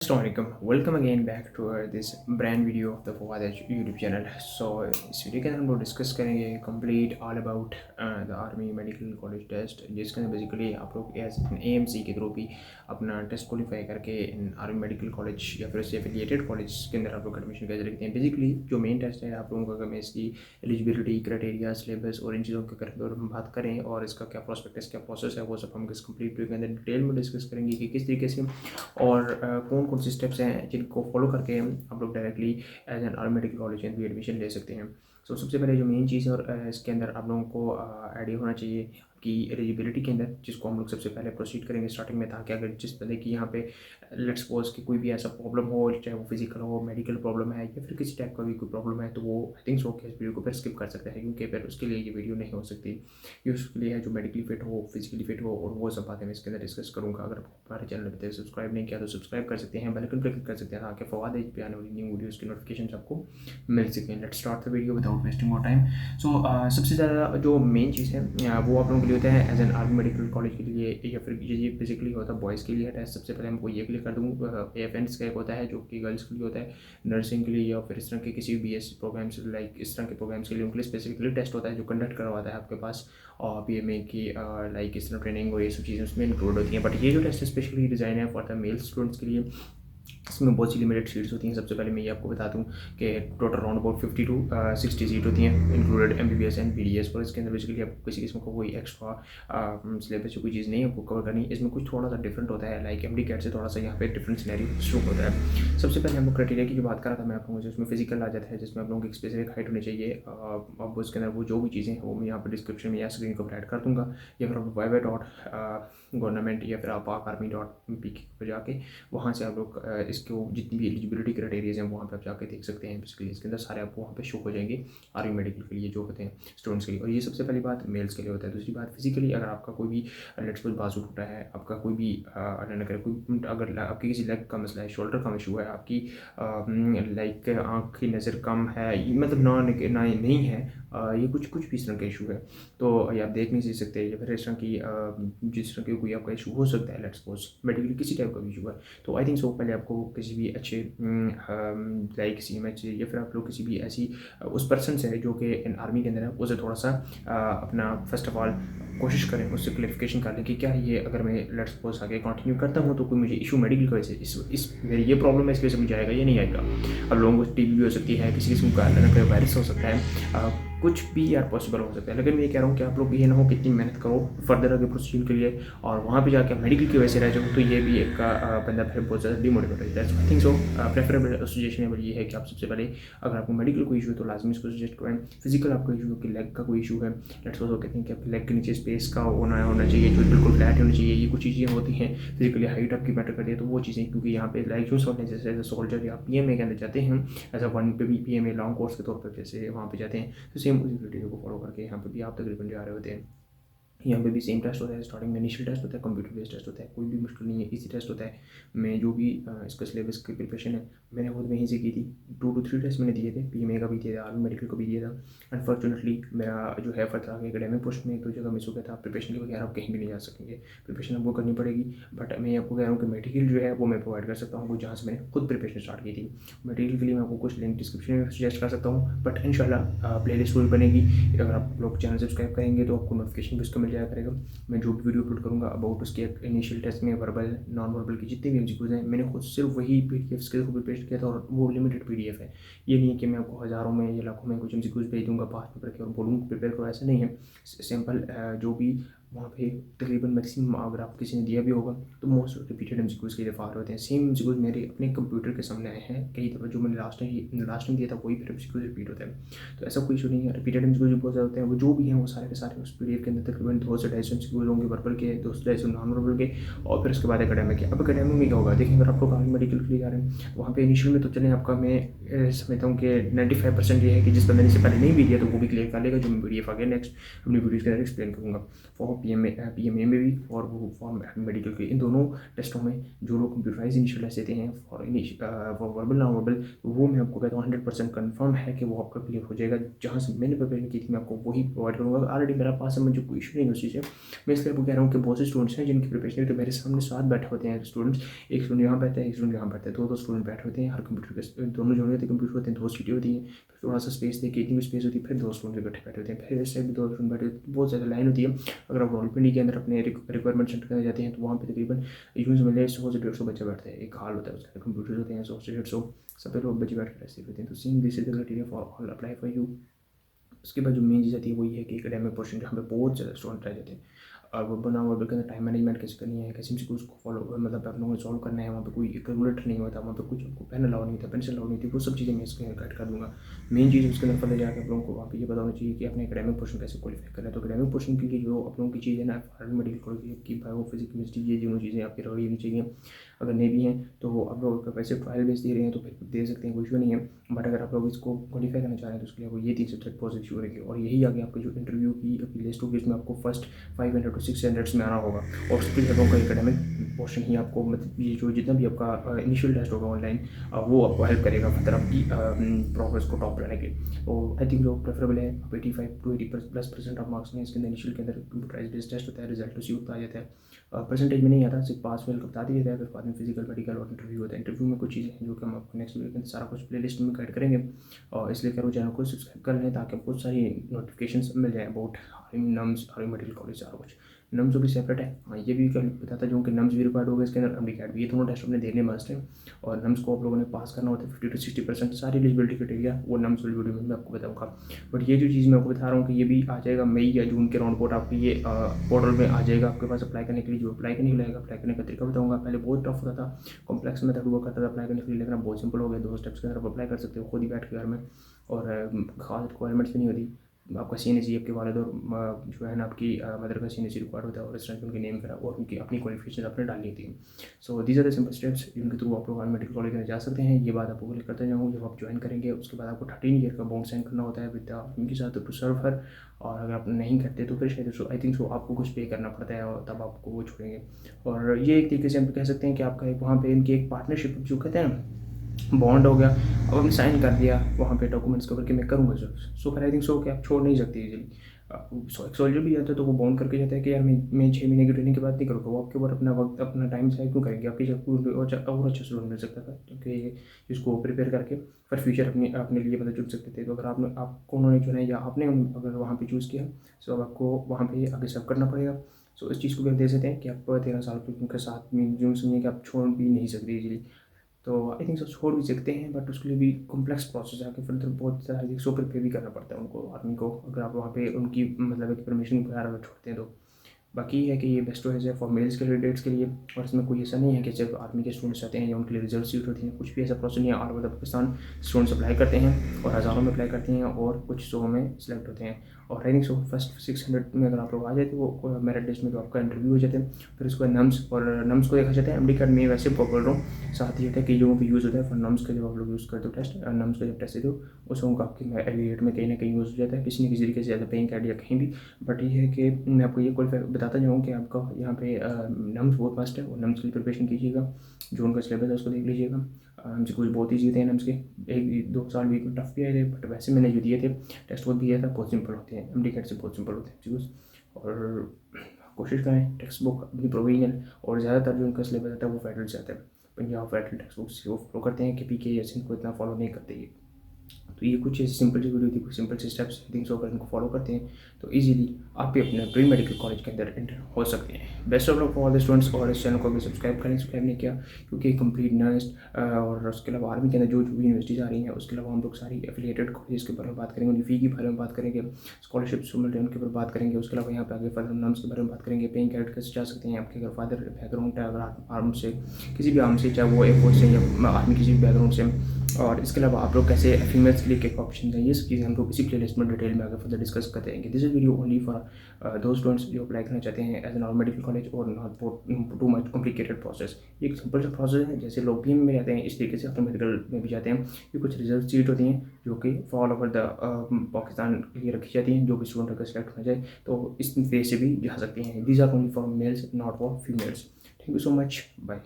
Assalamualaikum. Welcome again back to this brand video of the Fawad YouTube channel. इस video के अंदर हम लोग डिस्कस करेंगे complete all about the army medical college test, जिसके अंदर बेसिकली आप लोग एज एन AMC के थ्रू भी अपना टेस्ट क्वालिफाई करके इन आर्मी मेडिकल कॉलेज या फिर उससे एफिलिएटेड कॉलेज के अंदर आप लोग एडमिशन कैसे लिखते हैं। बेसिकली जो मेन टेस्ट है आप लोगों का, अगर मैं इसकी एलिजिबिलिटी क्राइटेरिया सिलेबस और इन चीज़ों के अगर हम बात करें और इसका क्या प्रोस्पेक्टस क्या प्रोसेस है, वो सब हम इस कंप्लीट वीडियो के अंदर डिटेल में डिस्कस करेंगे कि किस तरीके से और कौन कौन से स्टेप्स हैं जिनको फॉलो करके आप लोग directly as an army medical college में भी एडमिशन ले सकते हैं। सबसे पहले जो मेन चीज़ है और इसके अंदर आप लोगों को आइडिया होना चाहिए कि एलिजिबिलिटी के अंदर, जिसको हम लोग सबसे पहले प्रोसीड करेंगे स्टार्टिंग में, ताकि अगर जिस बंदे की यहाँ पे लेट्स सपोज कि कोई भी ऐसा प्रॉब्लम हो, चाहे वो फिजिकल हो, मेडिकल प्रॉब्लम है या फिर किसी टाइप का भी कोई प्रॉब्लम है, तो वो आई थिंक सो कि इस वीडियो को फिर स्किप कर सकते हैं, क्योंकि फिर उसके लिए ये वीडियो नहीं हो सकती। ये उसके लिए है जो मेडिकली फिट हो, फिजिकली फिट हो, और वो सब बातें मैं इसके अंदर डिस्कस करूँगा। अगर हमारे चैनल पर सब्सक्राइब नहीं किया तो सब्सक्राइब कर सकते हैं, बेल आइकन पर क्लिक कर सकते हैं ताकि फवाद एज पे आने वाली न्यू वीडियोज़ की नोटिफिकेशन आपको मिल सकें। Let's start the video without wasting more time. सबसे ज़्यादा जो मेन चीज़ है वो आप लोगों के लिए होता है as an army medical college के लिए, या फिर ये बेसिकली होता है बॉयज़ के लिए टेस्ट। सबसे पहले हमको ये क्लियर कर दूँ, AFNS का एक होता है जो कि गर्ल्स के लिए होता है, नर्सिंग के लिए या फिर इस तरह के किसी भी BS प्रोग्राम्स लाइक इस तरह के प्रोग्राम्स के लिए उनके लिए स्पेसिफिकली टेस्ट होता है जो कंडक्ट करवाता है आपके पास, और PMA की लाइक इस तरह ट्रेनिंग और ये सब चीज़ें उसमें इंक्लूड होती हैं। बट ये जो टेस्ट स्पेशली डिज़ाइन है फॉर द मेल स्टूडेंट्स के लिए, इसमें बहुत सी लिमिटेड सीट्स होती हैं। सबसे पहले मैं ये आपको बता दूं कि total round about 50 to 60 seat होती हैं, इंक्लूडेड MBBS एंड BDS। और इसके अंदर बेसिकली आपको किसी किस्म का कोई एक्स्ट्रा सिलेबस या कोई चीज़ नहीं आपको कवर करनी। इसमें कुछ थोड़ा सा डिफरेंट होता है, लाइक MD कैट से थोड़ा सा यहाँ पे डिफरेंट सिनेरियो शुरू होता है। सबसे पहले हम लोग क्राइटेरिया की जो बात कर रहा था मैं आप लोगों से, उसमें फिजिकल आ जाता है, जिसमें आप लोगों की स्पेसिफिक हाइट होनी चाहिए। अब उसके अंदर वो जो भी चीज़ें हैं वो मैं यहाँ पर डिस्क्रिप्शन में या स्क्रीन को ऐड कर दूँगा, या फिर आप YY.government या फिर आप army.pk पर जाके वहाँ से आप लोग इसको जितनी भी एलिजिबिलिटी क्राइटेरियाज हैं वहाँ पे आप जाके देख सकते हैं। बेसिकली इसके अंदर सारे आपको वहाँ पे शो हो जाएंगे आर्मी मेडिकल के लिए जो होते हैं स्टूडेंट्स के लिए। और ये सबसे पहली बात मेल्स के लिए होता है। दूसरी बात, फिजिकली अगर आपका कोई भी लेट्स सपोज बाजू टूटा है, आपका कोई भी कोई अगर आपकी किसी लेग का मसला है, शोल्डर का इशू है, आपकी लाइक आँख की नज़र कम है, मतलब ना नहीं है, ये कुछ भी इस तरह का इशू है, तो ये आप देख नहीं सकते, या फिर इस तरह की जिस तरह की कोई आपका इशू हो सकता है, लेट्स सपोज मेडिकली किसी टाइप का भी इशू है, तो आई थिंक सो पहले आपको किसी भी अच्छे लाइक CMH या फिर आप लोग किसी भी ऐसी उस पर्सन से जो कि इन आर्मी के अंदर है, उसे थोड़ा सा अपना फर्स्ट ऑफ ऑल कोशिश करें, उससे क्लेरिफिकेशन कर लें कि क्या ये अगर मैं लेट्स सपोज आगे कंटिन्यू करता हूँ तो कोई मुझे इशू मेडिकल की वजह से इस मेरी ये प्रॉब्लम है, इसकी वजह से मुझे आएगा या नहीं आएगा। अब लोगों को TB भी हो सकती है, किसी किस्म का वायरस हो सकता है, कुछ भी यार पॉसिबल हो सकता है। लेकिन मैं ये कह रहा हूँ कि आप लोग ये ना हो कि इतनी मेहनत करो फर्दर आगे प्रोसीजर के लिए और वहाँ पे जाके मेडिकल की वजह से रह जाओ, तो ये भी एक बंदा फिर बहुत ज़्यादा डिमोटिवेट हो जाता है। I think so preferable suggestion ये है कि आप सबसे पहले अगर आपको मेडिकल कोई इशू है तो लाजमी इसको सजेस्ट करें। फिजिकल आपको इशू है कि लेग का कोई इशू है, लेट्स सपोज वो कहते हैं कि आपके लेग के नीचे स्पेस का होना चाहिए जो बिल्कुल फ्लैट होनी चाहिए, ये कुछ चीज़ें होती हैं। फिजिकली हाइट आपकी मैटर करती है, तो वो चीज़ें, क्योंकि यहाँ पे लाइक जो होते हैं जैसे एज सोल्जर या PMA के अंदर जाते हैं एज अ 1 पे भी PMA लॉन्ग कोर्स के तौर पर जैसे वहाँ पे जाते हैं, तो सेम उसी क्राइटेरिया को फॉलो करके यहाँ पे भी आप तकरीबन जा रहे होते हैं। यहाँ पे भी सेम टेस्ट होता है, स्टार्टिंग में इनिशियल टेस्ट होता है, कंप्यूटर बेस्ड टेस्ट होता है, कोई भी मुश्किल नहीं है, इजी टेस्ट होता है। मैं जो भी इसका सिलेबस की प्रिपरेशन है मैंने खुद वहीं से की थी। 2 to 3 टेस्ट मैंने दिए थे, PMA का भी दिया था, आर्मी मेडिकल को भी दिया था। अनफॉर्चुनेटली मेरा जो है फतरा के एकेडमिक पोस्ट में एक दो जगह मिस हो गया था। प्रिपरेशन के बगैर आप कहीं भी नहीं जा सकेंगे, प्रिपरेशन आपको करनी पड़ेगी। बट मैं आपको कह रहा हूँ कि मटेरियल जो है वो मैं प्रोवाइड कर सकता हूँ, जहाँ से मैंने खुद प्रिपरेशन स्टार्ट की थी। मटेरियल के लिए मैं आपको कुछ लिंक डिस्क्रिप्शन में सजेस्ट कर सकता हूँ, बट इंशाल्लाह प्लेलिस्ट पूरी बनेगी। अगर आप लोग चैनल सब्सक्राइब करेंगे तो आपको नोटिफिकेशन भी उसका मिल जाया करेगा। मैं जो भी वीडियो अपलोड करूँगा अबाउट उसके इनिशियल टेस्ट में वर्बल नॉन वर्बल की जितने भी MCQs हैं, मैंने खुद सिर्फ वही PDFs के थ्रू पेस्ट किया था, और वो लिमिटेड PDF है। ये नहीं है कि मैं आपको हज़ारों में या लाखों में कुछ MCQs भेज दूँगा पास पेपर के और बोलूँगा प्रिपेयर करो, ऐसा नहीं है। सिंपल जो भी वहाँ पे तकरीबन मैक्सिमम अगर आप किसी ने दिया भी होगा तो मोस्ट रिपीटेड MCQs के दफ़ा होते हैं। सेम MCQs मेरे अपने कंप्यूटर के सामने आए हैं कई दफ़ा, जो मैंने लास्ट टाइम दिया था वही फिर MCQs रिपीट होता है, तो ऐसा कोई इशू नहीं है। रिपीटेड MCQs बहुत ज़्यादा होते हैं, वो जो भी हैं वो सारे के सारे उस PDF के अंदर तकरीबन 200 से 250 MCQs होंगे वर्बल के, 200 से 250 नॉन वर्बल के, और फिर उसके बाद एकेडमिक के। अब एकेडमिक में क्या होगा, देखिए अगर आप लोग आर्मी मेडिकल के लिए जा रहे हैं वहाँ पे इनिशियल में तो चलें आपका, मैं समझता हूँ कि 95% ये है कि जिस बंदे ने से पहले नहीं भी दिया तो वो भी क्लियर कर लेगा, जो मैं PDF आगे नेक्स्ट अपनी वीडियोज़ के अंदर एक्सप्लेन करूँगा। फॉर PMA में भी और वो फॉर मेडिकल के। इन दोनों टेस्टों में जो लोग कंप्यूटराइज इनिशियल टेस्ट देते हैं फॉर वर्बल नॉन वर्बल, वो मैं आपको कहता हूँ 100% कन्फर्म है कि वो आपका क्लियर हो जाएगा। जहाँ से मैंने प्रिपरेशन की थी मैं आपको वही प्रोवाइड करूँगा। ऑलरेडी मेरा पास है, मुझे कोई इशू नहीं उस चीज़ से। मैं इसलिए आपको कह रहा हूँ कि बहुत से स्टूडेंट्स हैं जिनकी प्रिपरेशन तो मेरे सामने साथ बैठे होते हैं स्टूडेंट्स, एक स्टूडेंट यहाँ बैठता है, एक स्टूडेंट यहाँ बैठता है, दो स्टूडेंट बैठे होते हैं। हर कंप्यूटर के दोनों जो होते हैं कंप्यूटर होते हैं, 2 सीटें होती हैं, फिर थोड़ा सा स्पेस देखिए, इतनी स्पेस होती है, फिर 2 स्टूडेंट बैठे होते हैं, फिर इस साइड भी 2 स्टूडेंट बैठे होते हैं, बहुत ज़्यादा लाइन होती है। अगर आप रोलपिंडी के अंदर अपने रिक्वायरमेंट सेंटर करने जाते हैं तो वहाँ पे तकरीबन यूज में 100 से 150 बच्चे बैठते हैं। एक हॉल होता है, उसके अंदर कंप्यूटर होते हैं 100 से 150, सब लोग बच्चे बैठ कर ऐसे होते हैं। तो same this is the criteria for all apply for you. उसके बाद जो मेन चीज़ आती है वही है कि एकेडमिक पोर्शन जहाँ पे बहुत ज़्यादा स्टूडेंट रह जाते हैं। अब बना वर्बल के अंदर टाइम मैनेजमेंट कैसे करनी है, कैसे MCQ उसको फॉलो मतलब आप लोगों को सॉल्व करना है। वहाँ पे कोई कैलकुलेटर नहीं होता, वहाँ पे कुछ आपको पेन अलाउ नहीं था, पेंसिल अलाउ नहीं थी, वो सब चीज़ें मैं इसके गाइड कर दूँगा। मेन चीज़ उसके अंदर पता जाकर आप लोगों को वहाँ पे ये पता होना चाहिए कि अपने एकेडमिक पोर्शन कैसे क्वालिफाई करें। तो एकेडमिक पोर्शन के लिए जो आप लोगों की चीज़ है ना, मेडिकल कॉलेज की बायो फिजिक्स केमिस्ट्री, ये दोनों चीज़ें आपकी रेडी होनी चाहिए। अगर नहीं भी हैं तो वो आप लोग वैसे ट्रायल बेस दे रहे हैं तो फिर दे सकते हैं, कोई इशू नहीं है। बट अगर आप लोग इसको क्वालिफाई करना चाह रहे हैं तो उसके लिए वो ये 3 सब्जेक्ट पॉजिटिव इशू रहेंगे। और यही आगे आपके जो इंटरव्यू की आपकी लिस्ट होगी, इसमें आपको फर्स्ट 500 to 600 में आना होगा। और उसके लिए आपका एकेडमिक पोर्शन ही आपको मतलब ये जो जितना भी आपका इनिशियल टेस्ट होगा ऑनलाइन, वो आपको हेल्प करेगा फर्दर आपकी प्रोग्रेस को टॉप करने के। तो आई थिंक जो प्रेफरेबल है, आप 85 to 80+ % ऑफ मार्क्स में इसके अंदर इनिशियल के अंदर कंप्यूटराइज बेस्ड टेस्ट होता है, रिजल्ट उसी वक्त आ जाता है। परसेंटेज में नहीं आता, सिर्फ पास फेल का बता दिया जाता है। फिर बाद में फिजिकल मेडिकल और इंटरव्यू होता है। इंटरव्यू में कुछ चीज़ें हैं जो कि हम आपको नेक्स्ट वीडियो के अंदर सारा कुछ प्ले लिस्ट में गाइड करेंगे। और इसलिए करो चैनल को सब्सक्राइब कर लें ताकि आपको सारी नोटिफिकेशन मिल जाए अबाउट नम्स और मेडिकल कॉलेज सारा कुछ। नम्स भी सेपरेट है, हाँ ये भी कल बताता जाऊँ कि नम्स भी रिक्वायर्ड होगा इसके अंदर, MD-CAT भी, ये दोनों टेस्ट अपने देने मस्ट है। और नम्स को आप लोगों ने पास करना होता है 50 to 60%। सारी एलिजिबिलिटी क्राइटेरिया वो नम्स वाली वीडियो में मैं आपको बताऊँगा। बट ये जो चीज़ मैं आपको बता रहा हूँ कि ये भी आ जाएगा मई या जून के राउंड अबाउट, आपकी ये पोर्टल में आ जाएगा आपके पास अप्लाई करने के लिए। जो अप्लाई करने के लिए अप्लाई करने का तरीका बताऊँगा। पहले बहुत टफ होता था, कॉम्प्लेक्स मेथड हुआ करता था अप्लाई करने के लिए, लेकिन बहुत सिंपल हो गया। 2 स्टेप्स के अंदर आप अप्लाई कर सकते हो खुद ही बैठ के घर में, और खास रिक्वायरमेंट्स भी नहीं होती। आपका CNC आपके वालिद और जो है ना आपकी मदर का CNC रिक्वायर्ड होता है, और इस तरह उनके नेम करा और उनकी अपनी क्वालिफिकेशन आपने डालनी थी। So these are the simple steps जिनके थ्रू आप लोग मेडिकल कॉलेज में जा सकते हैं। ये बात आपको क्लियर करते जाऊँ, जब आप ज्वाइन करेंगे उसके बाद आपको 13 ईयर का बॉन्ड साइन करना होता है विद उनके साथ टू सर्व हर। और अगर आप नहीं करते तो फिर शायद आई थिंक सो आपको कुछ पे करना पड़ता है और तब आपको वो छोड़ेंगे। और ये एक तरीके से हम कह सकते हैं कि आपका एक वहाँ पे इनकी एक पार्टनरशिप जो कहते हैं ना, बॉन्ड हो गया। अब हमने साइन कर दिया वहाँ पे डॉक्यूमेंट्स कवर कि मैं करूँगा सर, सो फिर आई थिंक सो कि आप छोड़ नहीं सकते इजीली। सो एक सोल्जर भी जाता है तो वो बॉन्ड करके जाता है कि यार मैं 6 महीने की ट्रेनिंग के बाद नहीं करूँगा। वो आपके ऊपर अपना वक्त अपना टाइम से क्यों करेंगे, आपकी जब और अच्छा स्टूडेंट मिल सकता था क्योंकि इसको प्रिपेयर करके फिर फ्यूचर अपने लिए मतलब चुन सकते थे। तो अगर आपको उन्होंने चुना या आपने अगर वहाँ पर चूज़ किया, सो अब आपको वहाँ पर आगे सब करना पड़ेगा। सो इस चीज़ को भी हम दे सकते हैं कि आप 13 साल के साथ में जो समझिए कि आप छोड़ भी नहीं सकते इजीली। तो आई थिंक सो छोड़ भी सकते हैं, बट उसके लिए भी कॉम्प्लेक्स प्रोसेस है, आगे फिर बहुत सारा सो प्रिपेयर भी करना पड़ता है उनको आर्मी को, अगर आप वहाँ पे उनकी मतलब एक परमिशन वगैरह अगर छोड़ते हैं तो। बाकी है कि ये बेस्ट चॉइस है फॉर मेल्स के कैंडिडेट्स के लिए। और इसमें कोई ऐसा नहीं है कि सिर्फ आर्मी के स्टूडेंट्स आते हैं या उनके लिए रिजर्व सीट होती हैं, कुछ भी ऐसा प्रोसेस नहीं है। All over the Pakistan students apply करते हैं और हज़ारों में अप्लाई करते हैं और कुछ 100 में सिलेक्ट होते हैं। और आई थिंक सो फर्स्ट 600 में अगर आप लोग आ जाए तो वो मेरिट लिस्ट में तो आपका इंटरव्यू हो जाता है। फिर उसके बाद नम्स और नम्स को देखा जाता है। MD-CAT में वैसे बोल रहा हूँ, साथ ही होता है कई जगहों पे यूज़ होता है फॉर नम्स का। जब आप लोग यूज़ करते हो टेस्ट, नम्स का जब टेस्ट देते हो उस वक्त आपके एविएट में कहीं ना कहीं यूज़ हो जाता है किसी न किसी तरीके से, एज PMA-CAT या कहीं भी। बट ये है कि मैं आपको ये क्वालिफाई बताता जाऊँ कि आपका यहाँ पे नम्स बहुत मस्ट है और नम्स की प्रिपरेशन कीजिएगा। जो उनका सिलेबस है उसको देख लीजिएगा। हमसे कुछ बहुत ईजी थे नम्स के, 1-2 साल वीक में टफ भी आए थे, बट वैसे मैंने जो दिए थे टेस्ट बहुत दिया था, बहुत सिंपल होते हैं। MD-CAT से बहुत सिंपल होते हैं चीज़। और कोशिश करें टेक्स्ट बुक अपनी प्रोविजनल, और ज़्यादातर जो उनका सिलेबस आता है वो फेडरल से आता है। पंजाब फेडरल टेक्स्ट बुक से वो फॉलो करते हैं कि PK या सिंध को इतना फॉलो नहीं करते ये। तो ये कुछ ऐसी सिंपल सी वीडियो थी, कुछ सिंपल से स्टेप्स आई थिंक सो अगर इनको फॉलो करते हैं तो इजीली आप भी अपने प्री मेडिकल कॉलेज के अंदर एंटर हो सकते हैं। Best of luck for all the students. और इस चैनल को भी सब्सक्राइब करें, सब्सक्राइब नहीं किया क्योंकि कंप्लीट नर्स्ट और उसके अलावा आर्मी के अंदर जो भी यूनिवर्सिटीज़ आ रही हैं उसके अलावा हम लोग सारी एफिलिएटेड कॉलेज के बारे में बात करेंगे, उनकी फ़ी के बारे में बात करेंगे, स्कॉलरशिप्स मिल रहे हैं उनके ऊपर बात करेंगे। उसके अलावा यहाँ पे आगे फर्दर नाम्स के बारे में बात करेंगे, PMA-CAT कैसे जा सकते हैं आपके अगर फादर बैकग्राउंड है, अगर आर्म से किसी भी आर्म से, चाहे वो एयरफोर्स से या आर्मी किसी भी बैकग्राउंड से। और इसके अलावा आप लोग कैसे फीमेल्स क्लिक एक ऑप्शन है, ये सब चीज़ें हम लोग इसी प्लेलिस्ट में डिटेल में आगे फर्दर डिस्कस करते हैं। This is video only for दो स्टूडेंट्स जो अप्लाई करना चाहते हैं as a non medical college और not too much complicated process. ये एक सिंपल सा प्रोसेस है, जैसे लोग भी में जाते हैं इस तरीके से अपने मेडिकल में भी जाते हैं। ये कुछ रिजर्व सीट होती हैं जो कि ऑल ओवर द पाकिस्तान के लिए रखी जाती हैं, जो भी स्टूडेंट अगर सेलेक्ट हो जाए तो इस वे से भी जा सकते हैं। These are only for males not for females. Thank you so much, bye.